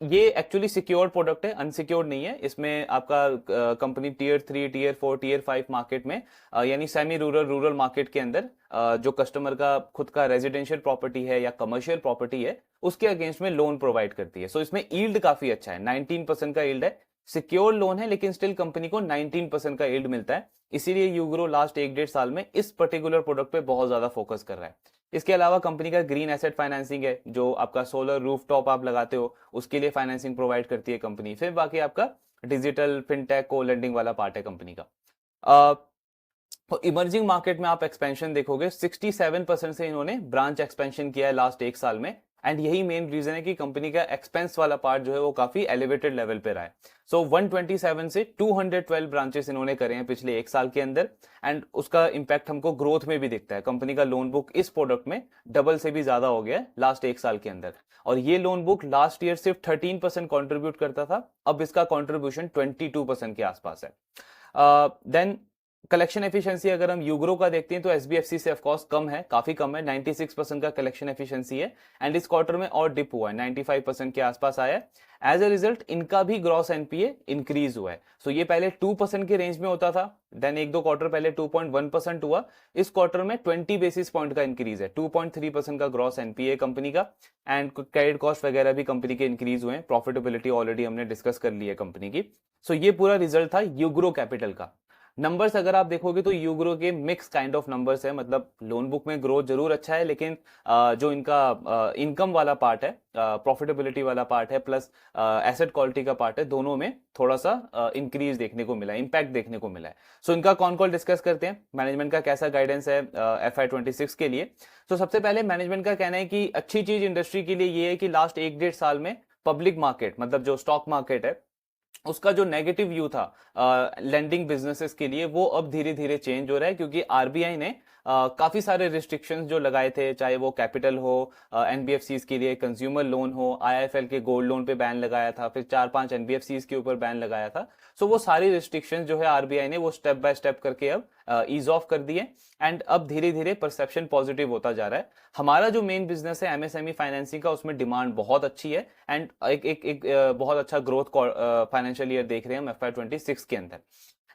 Speaker 1: ये एक्चुअली सिक्योर्ड प्रोडक्ट है, अनसिक्योर्ड नहीं है। इसमें आपका company tier 3, tier 4, tier 5 market में यानी सेमी रूरल मार्केट के अंदर जो कस्टमर का खुद का रेजिडेंशियल प्रॉपर्टी है या कमर्शियल प्रॉपर्टी है उसके अगेंस्ट में लोन प्रोवाइड करती है। सो इसमें यील्ड काफी अच्छा है, 19% का यील्ड है। सिक्योर लोन है लेकिन स्टिल कंपनी को 19% का यील्ड मिलता है। इसीलिए यूग्रो लास्ट 1-1.5 साल में इस पर्टिकुलर प्रोडक्ट पे बहुत ज्यादा फोकस कर रहा है। इसके अलावा कंपनी का ग्रीन एसेट फाइनेंसिंग है, जो आपका सोलर रूफटॉप आप लगाते हो उसके लिए फाइनेंसिंग प्रोवाइड करती है कंपनी। फिर बाकी आपका डिजिटल फिनटेक को लेंडिंग वाला पार्ट है कंपनी का। तो इमर्जिंग मार्केट में आप एक्सपेंशन देखोगे 67% से इन्होंने ब्रांच एक्सपेंशन किया है लास्ट 1 साल में। एंड यही मेन रीजन है कि कंपनी का एक्सपेंस वाला पार्ट जो है वो काफी एलिवेटेड लेवल पे रहा है। सो 127 से 212 ब्रांचेस इन्होंने करे हैं पिछले 1 साल के अंदर। एंड उसका इंपैक्ट हमको ग्रोथ में भी दिखता है। कंपनी का लोन बुक इस प्रोडक्ट में डबल से भी ज्यादा हो गया है लास्ट 1 साल के अंदर। और ये लोन बुक लास्ट ईयर सिर्फ 13% कॉन्ट्रीब्यूट करता था, अब इसका कॉन्ट्रीब्यूशन 22% के आसपास है। देन कलेक्शन एफिशिएंसी अगर हम यूग्रो का देखते हैं तो एसबीएफसी से ऑफकोर्स कम है, काफी कम है, 96% का कलेक्शन एफिशिएंसी है। एंड इस क्वार्टर में और डिप हुआ है, 95% के आसपास आया है। एज अ रिजल्ट इनका भी ग्रॉस एनपीए इंक्रीज हुआ है। सो ये पहले 2% के रेंज में होता था, देन 1-2 क्वार्टर पहले 2.1% हुआ। इस क्वार्टर में 20 बेसिस पॉइंट का इंक्रीज है, 2.3% का ग्रॉस एनपीए कंपनी का। एंड क्रेडिट कॉस्ट वगैरह भी कंपनी के इंक्रीज हुए हैं। प्रॉफिटेबिलिटी ऑलरेडी हमने डिस्कस कर ली है कंपनी की। सो ये पूरा रिजल्ट था यूग्रो कैपिटल का। नंबर्स अगर आप देखोगे तो यूग्रो के मिक्स काइंड ऑफ नंबर्स है, मतलब लोन बुक में ग्रोथ जरूर अच्छा है, लेकिन जो इनका इनकम वाला पार्ट है, प्रॉफिटेबिलिटी वाला पार्ट है, प्लस एसेट क्वालिटी का पार्ट है, दोनों में थोड़ा सा इंक्रीज देखने को मिला है, इंपैक्ट देखने को मिला है। सो इनका कौन कॉल डिस्कस करते हैं, मैनेजमेंट का कैसा गाइडेंस है FY26 के लिए। तो सबसे पहले मैनेजमेंट का कहना है कि अच्छी चीज इंडस्ट्री के लिए ये है कि लास्ट 1-1.5 साल में पब्लिक मार्केट, मतलब जो स्टॉक मार्केट है, उसका जो नेगेटिव व्यू था लेंडिंग बिजनेसेस के लिए, वो अब धीरे धीरे चेंज हो रहा है, क्योंकि आरबीआई ने काफी सारे रिस्ट्रिक्शंस जो लगाए थे, चाहे वो कैपिटल हो, एनबीएफसीज के लिए कंज्यूमर लोन हो, आईआईएफएल के गोल्ड लोन पे बैन लगाया था, फिर 4-5 एनबीएफसीज के ऊपर बैन लगाया था। सो वो सारी रिस्ट्रिक्शंस जो है आरबीआई ने वो स्टेप बाय स्टेप करके अब ईज ऑफ कर दिए। एंड अब धीरे धीरे परसेप्शन पॉजिटिव होता जा रहा है। हमारा जो मेन बिजनेस है एमएसएमई फाइनेंसिंग का, उसमें डिमांड बहुत अच्छी है। एंड एक बहुत अच्छा ग्रोथ फाइनेंशियल ईयर देख रहे हैं हम FY26 के अंदर।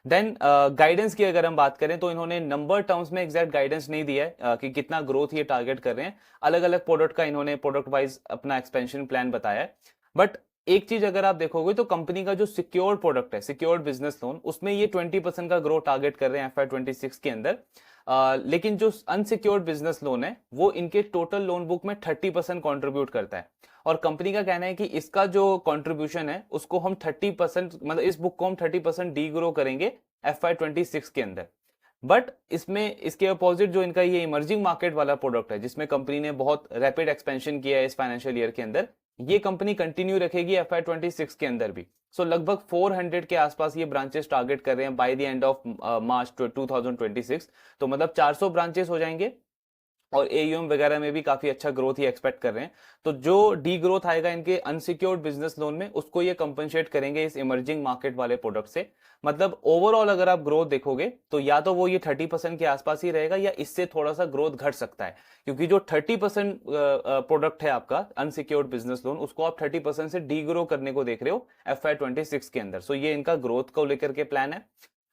Speaker 1: देन गाइडेंस की अगर हम बात करें तो इन्होंने नंबर टर्म्स में एग्जैक्ट गाइडेंस नहीं दिया है कि कितना ग्रोथ ये टारगेट कर रहे हैं। अलग अलग प्रोडक्ट का इन्होंने प्रोडक्ट वाइज अपना एक्सपेंशन प्लान बताया है। बट एक चीज अगर आप देखोगे तो कंपनी का जो सिक्योर्ड प्रोडक्ट है, सिक्योर्ड बिजनेस लोन, उसमें ये 20% का ग्रोथ टारगेट कर रहे हैं FY26 के अंदर। लेकिन जो अनसिक्योर्ड बिजनेस लोन है वो इनके टोटल लोन बुक में 30% कॉन्ट्रीब्यूट करता है। और कंपनी का कहना है कि इसका जो कंट्रीब्यूशन है उसको हम 30%, मतलब इस बुक को हम 30% डी ग्रो करेंगे FY26 के अंदर। बट इसमें इसके अपोजिट जो इनका ये इमर्जिंग मार्केट वाला प्रोडक्ट है, जिसमें कंपनी ने बहुत रैपिड एक्सपेंशन किया है इस फाइनेंशियल ईयर के अंदर, ये कंपनी कंटिन्यू रखेगी FY26 के अंदर भी। सो लगभग 400 के आसपास ये ब्रांचेस टारगेट कर रहे हैं by the end of March 2026। तो मतलब 400 ब्रांचेस हो जाएंगे और एयूएम वगैरह में भी काफी अच्छा ग्रोथ ही एक्सपेक्ट कर रहे हैं। तो जो डी ग्रोथ आएगा इनके अनसिक्योर्ड बिजनेस लोन में, उसको ये कंपनसेट करेंगे इस इमर्जिंग मार्केट वाले प्रोडक्ट से। मतलब ओवरऑल अगर आप ग्रोथ देखोगे तो या तो वो ये 30% के आसपास ही रहेगा या इससे थोड़ा सा ग्रोथ घट सकता है, क्योंकि जो 30% प्रोडक्ट है आपका अनसिक्योर्ड बिजनेस लोन, उसको आप 30% से डी ग्रो करने को देख रहे हो FY26 के अंदर। सो ये इनका ग्रोथ को लेकर के प्लान है।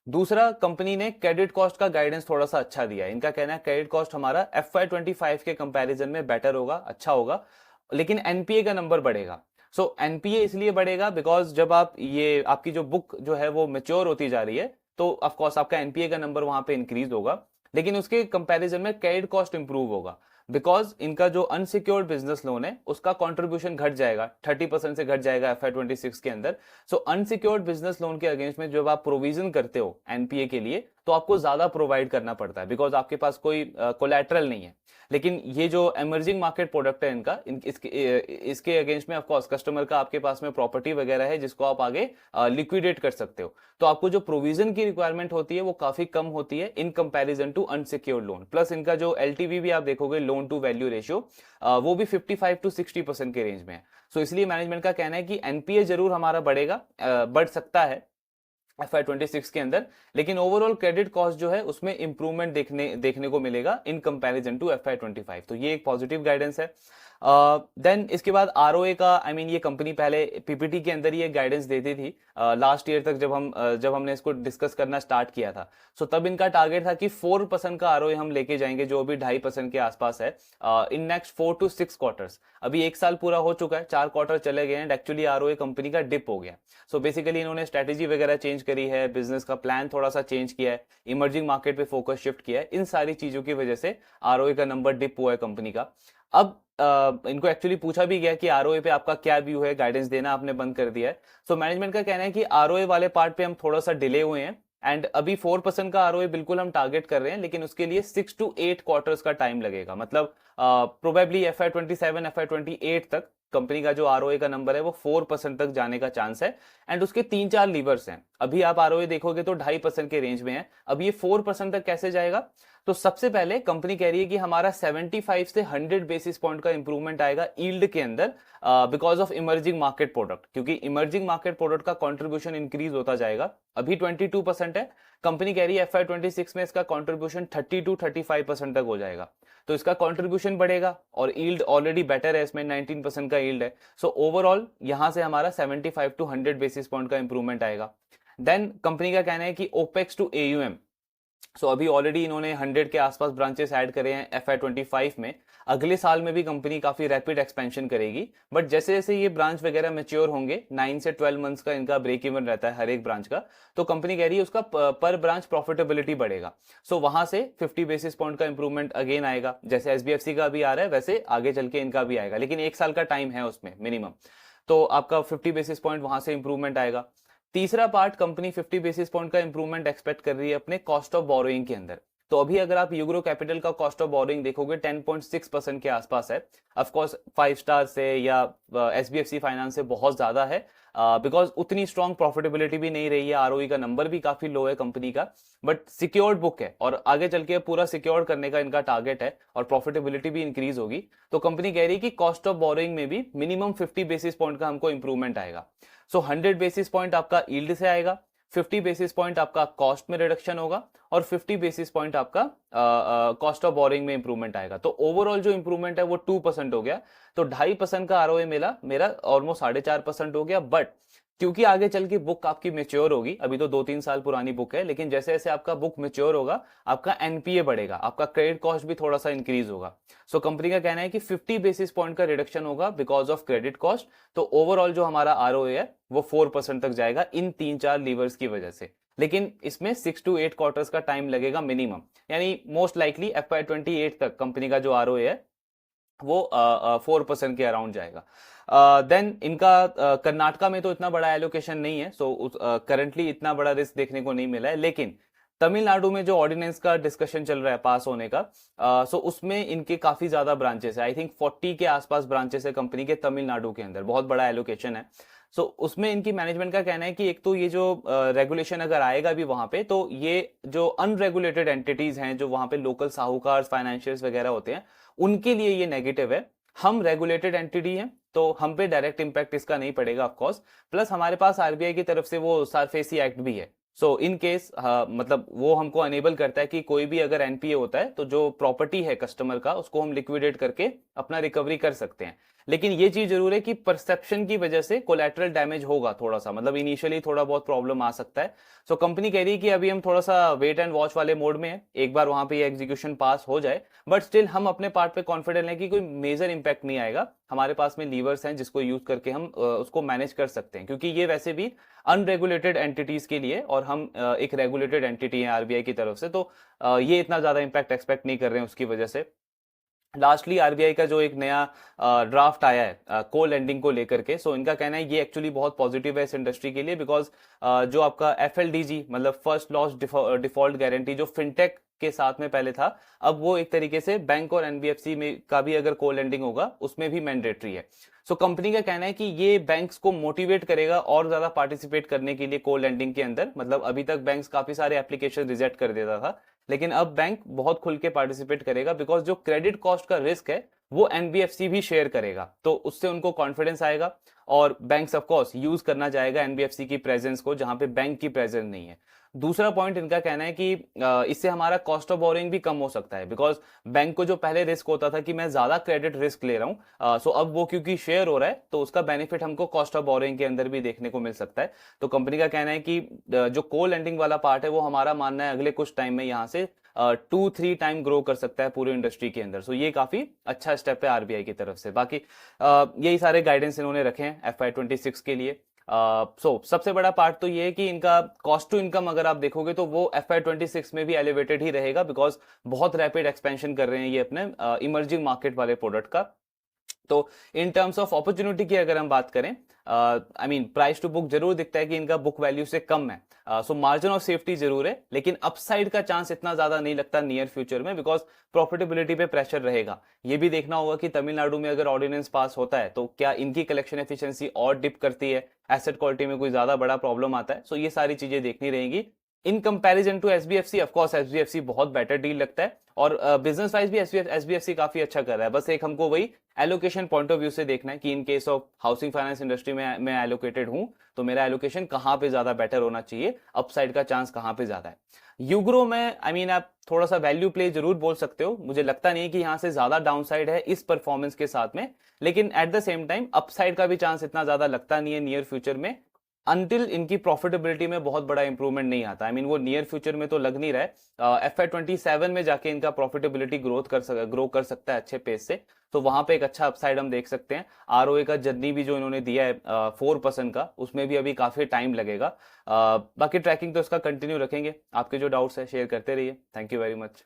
Speaker 1: दूसरा, कंपनी ने क्रेडिट कॉस्ट का गाइडेंस थोड़ा सा अच्छा दिया है। इनका कहना है क्रेडिट कॉस्ट हमारा FY25 के कंपैरिजन में बेटर होगा, अच्छा होगा, लेकिन एनपीए का नंबर बढ़ेगा। सो एनपीए इसलिए बढ़ेगा बिकॉज जब आप ये आपकी जो बुक जो है वो मेच्योर होती जा रही है, तो ऑफकोर्स आपका एनपीए का नंबर वहां पे इंक्रीज होगा, लेकिन उसके कंपैरिजन में क्रेडिट कॉस्ट इंप्रूव होगा, बिकॉज इनका जो अनसिक्योर्ड बिजनेस लोन है उसका कंट्रीब्यूशन घट जाएगा, 30% से घट जाएगा FY26 के अंदर। सो अनसिक्योर्ड बिजनेस लोन के अगेंस्ट में जब आप प्रोविजन करते हो एनपीए के लिए, तो आपको ज्यादा प्रोवाइड करना पड़ता है बिकॉज आपके पास कोई कोलैटरल नहीं है। लेकिन ये जो इमर्जिंग मार्केट प्रोडक्ट है इनका इसके अगेंस्ट में ऑफकोर्स कस्टमर का आपके पास में प्रॉपर्टी वगैरह है जिसको आप आगे लिक्विडेट कर सकते हो। तो आपको जो प्रोविजन की रिक्वायरमेंट होती है वो काफी कम होती है in comparison to unsecured loan. Plus इनका जो एलटीवी भी आप देखोगे, लोन टू वैल्यू रेशियो, वो भी 55 to 60% के रेंज में है। सो इसलिए मैनेजमेंट का कहना है कि एनपीए जरूर हमारा बढ़ेगा, बढ़ सकता है FY26 के अंदर, लेकिन ओवरऑल क्रेडिट कॉस्ट जो है उसमें इंप्रूवमेंट देखने को मिलेगा इन कंपैरिजन टू FY25। तो ये एक पॉजिटिव गाइडेंस है। देन इसके बाद आरओए का ये कंपनी पहले पीपीटी के अंदर ही एक गाइडेंस देती थी लास्ट ईयर तक, जब हमने इसको डिस्कस करना स्टार्ट किया था। सो तब इनका टारगेट था कि 4% का आरओए हम लेके जाएंगे, जो अभी 2.5% के आसपास है इन नेक्स्ट 4 to 6 क्वार्टर्स। अभी एक साल पूरा हो चुका है, 4 क्वार्टर चले गए हैं एंड एक्चुअली आरओए कंपनी का डिप हो गया। सो बेसिकली इन्होंने स्ट्रेटेजी वगैरह चेंज करी है, बिजनेस का प्लान थोड़ा सा चेंज किया है, इमर्जिंग मार्केट पे फोकस शिफ्ट किया है। इन सारी चीजों की वजह से आरओए का नंबर डिप हुआ है कंपनी का। अब इनको एक्चुअली पूछा भी गया कि आरओए पे आपका क्या व्यू है, गाइडेंस देना आपने बंद कर दिया है। सो मैनेजमेंट का कहना है कि आरओए वाले पार्ट पे हम थोड़ा सा डिले हुए हैं एंड अभी 4% का आरओए बिल्कुल हम टारगेट कर रहे हैं, लेकिन उसके लिए 6 to 8 क्वार्टर्स का टाइम लगेगा। मतलब प्रोबेबली FY27 FY28 तक कंपनी का जो आरओए का नंबर है वो 4% तक जाने का चांस है। एंड उसके 3-4 लीवर्स हैं। अभी आप आरओए देखोगे तो 2.5% के रेंज में है, अब ये 4% तक कैसे जाएगा? तो सबसे पहले कंपनी कह रही है कि हमारा 75 से 100 बेसिस पॉइंट का इंप्रूवमेंट आएगा यील्ड के अंदर because of emerging market product, क्योंकि इमर्जिंग मार्केट प्रोडक्ट का कंट्रीब्यूशन इंक्रीज होता जाएगा। अभी 22% है, कंपनी कह रही है FY26 में इसका कंट्रीब्यूशन 30 to 35% तक हो जाएगा। तो इसका कंट्रीब्यूशन बढ़ेगा और यील्ड ऑलरेडी बेटर है, इसमें 19% का यील्ड है। सो ओवरऑल यहां से हमारा 75 to 100 बेसिस पॉइंट का इंप्रूवमेंट आएगा। देन कंपनी का कहना है कि ओपेक्स टू AUM, सो अभी ऑलरेडी इन्होंने 100 के आसपास ब्रांचेस ऐड करे हैं FY25 में। अगले साल में भी कंपनी काफी रैपिड एक्सपेंशन करेगी, बट जैसे जैसे ये ब्रांच वगैरह मैच्योर होंगे, 9 से 12 मंथ्स का इनका ब्रेक इवन रहता है हर एक ब्रांच का, तो कंपनी कह रही है उसका पर ब्रांच प्रॉफिटेबिलिटी बढ़ेगा। सो वहां से 50 बेसिस पॉइंट का इंप्रूवमेंट अगेन आएगा, जैसे SBFC का भी आ रहा है वैसे आगे चल के इनका भी आएगा, लेकिन एक साल का टाइम है उसमें मिनिमम। तो आपका 50 बेसिस पॉइंट वहां से इंप्रूवमेंट आएगा। तीसरा पार्ट, कंपनी 50 बेसिस पॉइंट का इंप्रूवमेंट एक्सपेक्ट कर रही है अपने कॉस्ट ऑफ बोरोइंग के अंदर। तो अभी अगर आप यूग्रो कैपिटल का कॉस्ट ऑफ बोरोइंग देखोगे 10.6% के आसपास है। ऑफ कोर्स 5 स्टार से या SBFC फाइनेंस से बहुत ज्यादा है बिकॉज उतनी स्ट्रॉन्ग प्रॉफिटेबिलिटी भी नहीं रही है, आरओई का नंबर भी काफी लो है कंपनी का, बट सिक्योर्ड बुक है और आगे चल के पूरा सिक्योर करने का इनका टारगेट है और प्रॉफिटेबिलिटी भी इंक्रीज होगी। तो कंपनी कह रही है कि कॉस्ट ऑफ बोरोइंग में भी मिनिमम 50 बेसिस पॉइंट का हमको इंप्रूवमेंट आएगा। सो 100 बेसिस पॉइंट आपका यील्ड से आएगा, 50 बेसिस पॉइंट आपका कॉस्ट में रिडक्शन होगा और 50 बेसिस पॉइंट आपका कॉस्ट ऑफ बोरिंग में इंप्रूवमेंट आएगा। तो ओवरऑल जो इंप्रूवमेंट है वो 2% हो गया। तो 2.5% का आरओए मिला, मेरा ऑलमोस्ट 4.5% हो गया। बट क्योंकि आगे चल के बुक आपकी मेच्योर होगी, अभी तो 2-3 साल पुरानी बुक है, लेकिन जैसे जैसे आपका बुक मेच्योर होगा आपका एनपीए बढ़ेगा, आपका क्रेडिट कॉस्ट भी थोड़ा सा इंक्रीज होगा। सो कंपनी का कहना है कि 50 बेसिस पॉइंट का रिडक्शन होगा बिकॉज ऑफ क्रेडिट कॉस्ट। तो ओवरऑल जो हमारा आरओए है वो 4% तक जाएगा इन 3-4 लीवर्स की वजह से, लेकिन इसमें 6 to 8 क्वार्टर्स का टाइम लगेगा मिनिमम, यानी मोस्ट लाइकली FY28 तक कंपनी का जो आरओए है वो 4% के अराउंड जाएगा। देन इनका कर्नाटका में तो इतना बड़ा एलोकेशन नहीं है, सो करंटली इतना बड़ा रिस्क देखने को नहीं मिला है, लेकिन तमिलनाडु में जो ऑर्डिनेंस का डिस्कशन चल रहा है पास होने का, सो उसमें इनके काफी ज्यादा ब्रांचेस है, आई थिंक 40 के आसपास ब्रांचेस है कंपनी के तमिलनाडु के अंदर, बहुत बड़ा एलोकेशन है। सो उसमें इनकी मैनेजमेंट का कहना है कि एक तो ये जो रेगुलेशन अगर आएगा भी वहां पे, तो ये जो अनरेगुलेटेड एंटिटीज हैं, जो वहां पे लोकल साहूकार फाइनेंशियल्स वगैरह होते हैं, उनके लिए ये नेगेटिव है। हम रेगुलेटेड एंटिटी हैं तो हम पे डायरेक्ट इंपैक्ट इसका नहीं पड़ेगा ऑफकोर्स, प्लस हमारे पास आरबीआई की तरफ से वो सारफेसी एक्ट भी है। सो इन केस मतलब वो हमको अनेबल करता है कि कोई भी अगर एनपीए होता है तो जो प्रॉपर्टी है कस्टमर का उसको हम लिक्विडेट करके अपना रिकवरी कर सकते हैं। लेकिन ये चीज जरूर है कि परसेप्शन की वजह से कोलैटरल डैमेज होगा थोड़ा सा, मतलब इनिशियली थोड़ा बहुत प्रॉब्लम आ सकता है। सो कंपनी कह रही है कि अभी हम थोड़ा सा वेट एंड वॉच वाले मोड में है, एक बार वहां पे ये एग्जीक्यूशन पास हो जाए, बट स्टिल हम अपने पार्ट पे कॉन्फिडेंट है कि कोई मेजर इंपैक्ट नहीं आएगा। हमारे पास में लीवर्स हैं जिसको यूज करके हम उसको मैनेज कर सकते हैं, क्योंकि ये वैसे भी अनरेगुलेटेड एंटिटीज के लिए और हम एक रेगुलेटेड एंटिटी है आरबीआई की तरफ से, तो ये इतना ज्यादा इंपैक्ट एक्सपेक्ट नहीं कर रहे हैं उसकी वजह से। लास्टली आरबीआई का जो एक नया ड्राफ्ट आया है को लेंडिंग को लेकर के, सो इनका कहना है ये एक्चुअली बहुत पॉजिटिव है इस इंडस्ट्री के लिए, बिकॉज जो आपका एफएलडीजी मतलब फर्स्ट लॉस डिफॉल्ट गारंटी जो फिनटेक के साथ में पहले था, अब वो एक तरीके से बैंक और एनबीएफसी में का भी अगर को लेंडिंग होगा उसमें भी मैंडेटरी है। सो कंपनी का कहना है कि ये बैंक्स को मोटिवेट करेगा और ज्यादा पार्टिसिपेट करने के लिए को लेंडिंग के अंदर। मतलब अभी तक बैंक्स काफी सारे एप्लीकेशन रिजेक्ट कर देता था, लेकिन अब बैंक बहुत खुल के पार्टिसिपेट करेगा, बिकॉज जो क्रेडिट कॉस्ट का रिस्क है वो एनबीएफसी भी शेयर करेगा, तो उससे उनको कॉन्फिडेंस आएगा और बैंक्स ऑफ कोर्स यूज करना चाहेगा एनबीएफसी की प्रेजेंस को जहां पे बैंक की प्रेजेंस नहीं है। दूसरा पॉइंट इनका कहना है कि इससे हमारा कॉस्ट ऑफ बोरिंग भी कम हो सकता है, बिकॉज बैंक को जो पहले रिस्क होता था कि मैं ज्यादा क्रेडिट रिस्क ले रहा हूं, सो अब वो क्योंकि शेयर हो रहा है तो उसका बेनिफिट हमको कॉस्ट ऑफ बोरिंग के अंदर भी देखने को मिल सकता है। तो कंपनी का कहना है कि जो को लेंडिंग वाला पार्ट है वो हमारा मानना है अगले कुछ टाइम में यहाँ से 2-3 टाइम ग्रो कर सकता है पूरे इंडस्ट्री के अंदर। सो ये काफी अच्छा स्टेप है आरबीआई की तरफ से। बाकी यही सारे गाइडेंस इन्होंने रखे हैं FY26 के लिए। सबसे बड़ा पार्ट तो ये है कि इनका कॉस्ट टू इनकम अगर आप देखोगे तो वो FY26 में भी एलिवेटेड ही रहेगा, बिकॉज बहुत रैपिड एक्सपेंशन कर रहे हैं ये अपने इमर्जिंग मार्केट वाले प्रोडक्ट का। तो इन टर्म्स ऑफ अपॉर्चुनिटी की अगर हम बात करें, I mean price to book जरूर दिखता है कि इनका बुक वैल्यू से कम है, सो मार्जिन ऑफ सेफ्टी जरूर है, लेकिन अपसाइड का चांस इतना ज्यादा नहीं लगता नियर फ्यूचर में, बिकॉज प्रॉफिटेबिलिटी पे प्रेशर रहेगा। ये भी देखना होगा कि तमिलनाडु में अगर ऑर्डिनेंस पास होता है तो क्या इनकी कलेक्शन एफिशिएंसी और डिप करती है, एसेट क्वालिटी में कोई ज्यादा बड़ा प्रॉब्लम आता है। सो ये सारी चीजें देखनी रहेंगी। In comparison to SBFC, of course SBFC बहुत बेटर डील लगता है और बिजनेस वाइज भी एसबीएफसी काफी अच्छा कर रहा है। बस एक हमको वही एलोकेशन पॉइंट ऑफ व्यू से देखना है कि in case of housing finance industry में मैं एलोकेटेड हूं तो मेरा एलोकेशन कहां पे ज्यादा बेटर होना चाहिए, अपसाइड का चांस कहां पे ज्यादा है। यूग्रो में आई मीन आप थोड़ा सा वैल्यू प्ले जरूर बोल सकते हो, मुझे लगता नहीं कि यहां से ज्यादा डाउनसाइड है इस परफॉर्मेंस के साथ में, लेकिन at the same time upside का भी चांस इतना ज्यादा लगता नहीं है नियर फ्यूचर में, अनटिल इनकी प्रॉफिटेबिलिटी में बहुत बड़ा इंप्रूवमेंट नहीं आता। आई मीन वो नियर फ्यूचर में तो लग नहीं रहा है, FY27 में जाके इनका प्रॉफिटेबिलिटी ग्रो कर सकता है अच्छे पेस से, तो वहां पे एक अच्छा अपसाइड हम देख सकते हैं। आरओए का जर्नी भी जो इन्होंने दिया है 4% का, उसमें भी अभी काफी टाइम लगेगा। बाकी ट्रैकिंग तो इसका कंटिन्यू रखेंगे। आपके जो डाउट्स है शेयर करते रहिए। Thank you very much.